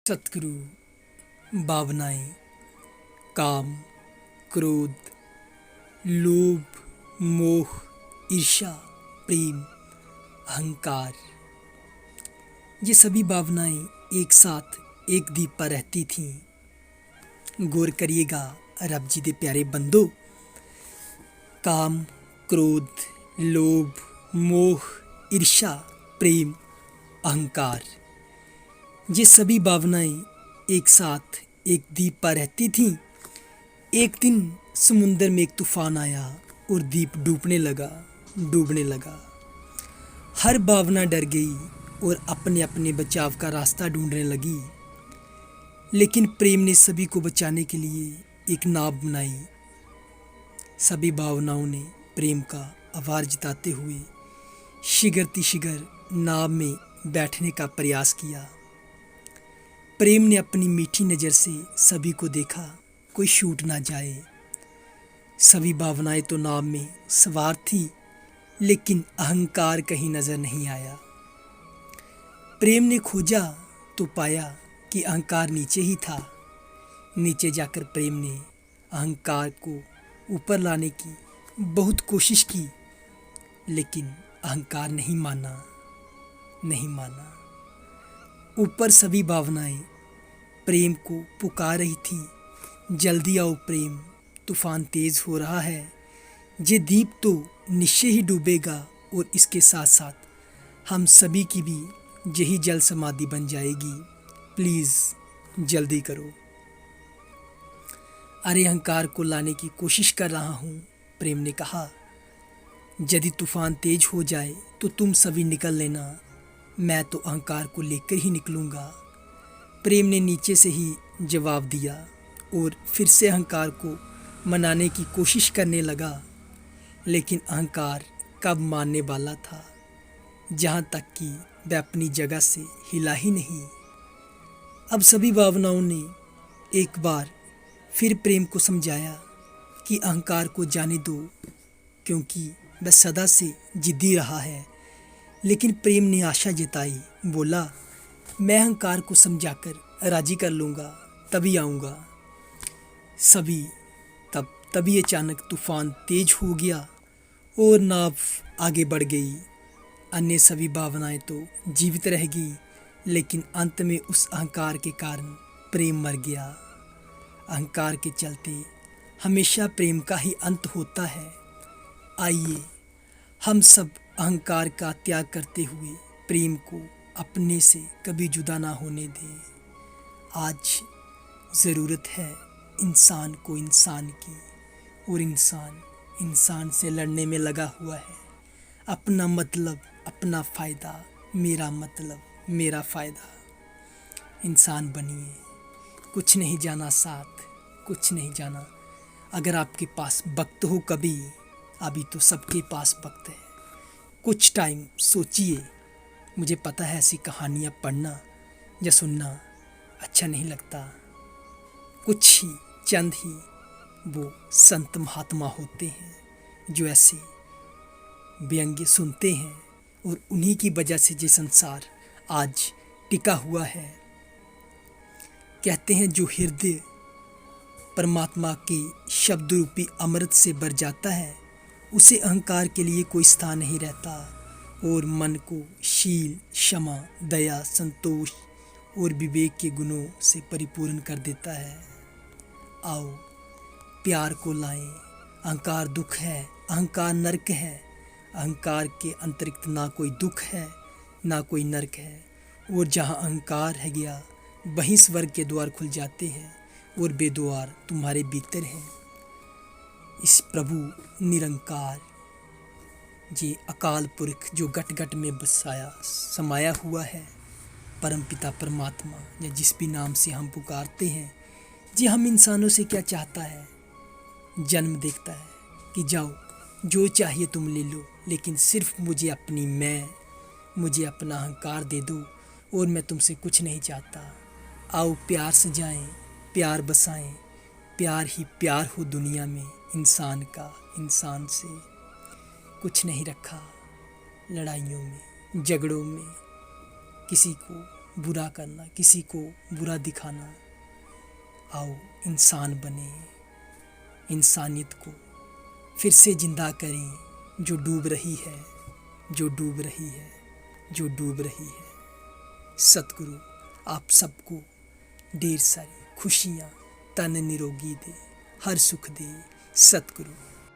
सतगुरु भावनाएं काम, क्रोध, लोभ, मोह, ईर्ष्या, प्रेम, अहंकार, ये सभी भावनाएं एक साथ एक दीप पर रहती थीं। गौर करिएगा रब जी दे प्यारे बंदो, काम, क्रोध, लोभ, मोह, ईर्ष्या, प्रेम, अहंकार, ये सभी भावनाएं एक साथ एक दीप पर रहती थीं। एक दिन समुंदर में एक तूफान आया और दीप डूबने लगा। हर भावना डर गई और अपने अपने बचाव का रास्ता ढूंढने लगी। लेकिन प्रेम ने सभी को बचाने के लिए एक नाव बनाई। सभी भावनाओं ने प्रेम का आभार जताते हुए शीघ्र नाव में बैठने का प्रयास किया। प्रेम ने अपनी मीठी नज़र से सभी को देखा, कोई छूट ना जाए। सभी भावनाएं तो नाव में सवार थी, लेकिन अहंकार कहीं नजर नहीं आया। प्रेम ने खोजा तो पाया कि अहंकार नीचे ही था। नीचे जाकर प्रेम ने अहंकार को ऊपर लाने की बहुत कोशिश की, लेकिन अहंकार नहीं माना। ऊपर सभी भावनाएं प्रेम को पुकार रही थी, जल्दी आओ प्रेम, तूफान तेज हो रहा है। ये दीप तो निश्चय ही डूबेगा और इसके साथ साथ हम सभी की भी यही जल समाधि बन जाएगी। प्लीज़ जल्दी करो। अरे अहंकार को लाने की कोशिश कर रहा हूँ, प्रेम ने कहा। यदि तूफान तेज हो जाए तो तुम सभी निकल लेना, मैं तो अहंकार को लेकर ही निकलूँगा। प्रेम ने नीचे से ही जवाब दिया और फिर से अहंकार को मनाने की कोशिश करने लगा। लेकिन अहंकार कब मानने वाला था, जहाँ तक कि वह अपनी जगह से हिला ही नहीं। अब सभी भावनाओं ने एक बार फिर प्रेम को समझाया कि अहंकार को जाने दो, क्योंकि वह सदा से जिद्दी रहा है। लेकिन प्रेम ने आशा जताई, बोला, मैं अहंकार को समझाकर राजी कर लूँगा, तभी आऊँगा। तभी अचानक तूफान तेज हो गया और नाव आगे बढ़ गई। अन्य सभी भावनाएं तो जीवित रह गई, लेकिन अंत में उस अहंकार के कारण प्रेम मर गया। अहंकार के चलते हमेशा प्रेम का ही अंत होता है। आइए हम सब अहंकार का त्याग करते हुए प्रेम को अपने से कभी जुदा ना होने दें। आज ज़रूरत है इंसान को इंसान की, और इंसान से लड़ने में लगा हुआ है। अपना मतलब अपना फ़ायदा, मेरा मतलब मेरा फ़ायदा। इंसान बनिए, कुछ नहीं जाना साथ, कुछ नहीं जाना। अगर आपके पास वक्त हो कभी, अभी तो सबके पास वक्त है। कुछ टाइम सोचिए। मुझे पता है ऐसी कहानियाँ पढ़ना या सुनना अच्छा नहीं लगता। कुछ ही चंद ही वो संत महात्मा होते हैं जो ऐसे व्यंग्य सुनते हैं, और उन्हीं की वजह से ये संसार आज टिका हुआ है। कहते हैं जो हृदय परमात्मा के शब्द रूपी अमृत से भर जाता है, उसे अहंकार के लिए कोई स्थान नहीं रहता, और मन को शील, क्षमा, दया, संतोष और विवेक के गुणों से परिपूर्ण कर देता है। आओ प्यार को लाएं। अहंकार दुख है, अहंकार नरक है। अहंकार के अतिरिक्त ना कोई दुख है, ना कोई नरक है। और जहाँ अहंकार है गया, वहीं स्वर्ग के द्वार खुल जाते हैं, और वे द्वार तुम्हारे भीतर हैं। इस प्रभु निरंकार, ये अकाल पुरख जो गट गट में समाया हुआ है, परम पिता परमात्मा, या जिस भी नाम से हम पुकारते हैं, जी हम इंसानों से क्या चाहता है? जन्म देखता है कि जाओ जो चाहिए तुम ले लो, लेकिन सिर्फ मुझे मुझे अपना अहंकार दे दो, और मैं तुमसे कुछ नहीं चाहता। आओ प्यार सजाएं, प्यार बसाएं। प्यार ही प्यार हो दुनिया में। इंसान का इंसान से कुछ नहीं रखा। लड़ाइयों में, झगड़ों में किसी को बुरा करना, किसी को बुरा दिखाना। आओ इंसान बने, इंसानियत को फिर से जिंदा करें, जो डूब रही है, जो डूब रही है, जो डूब रही है। सतगुरु आप सबको ढेर सारी खुशियाँ, तन निरोगी दे, हर सुख दे। सतगुरु।